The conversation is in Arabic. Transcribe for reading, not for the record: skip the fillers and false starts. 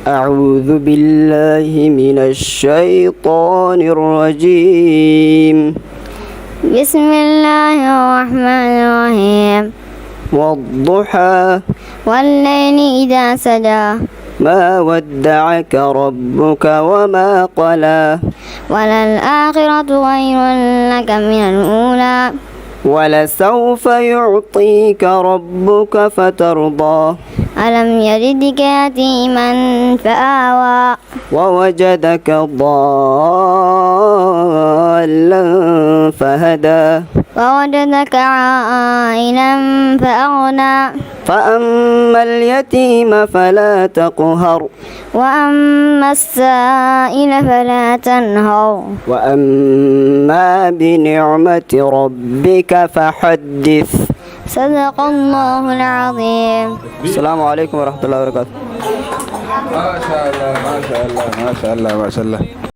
أعوذ بالله من الشيطان الرجيم. بسم الله الرحمن الرحيم. والضحى والليل إذا سجى ما ودعك ربك وما قلى وللآخرة خير لك من الأولى ولسوف يعطيك ربك فترضى ألم يجدك يتيما فآوى ووجدك ضالا فهدى ووجدك عائلا فأغنى فأما اليتيم فلا تقهر وأما السائل فلا تنهر وأما بنعمة ربك فحدث. صدق الله العظيم. السلام عليكم ورحمة الله وبركاته. ما شاء الله ما شاء الله ما شاء الله ما شاء الله.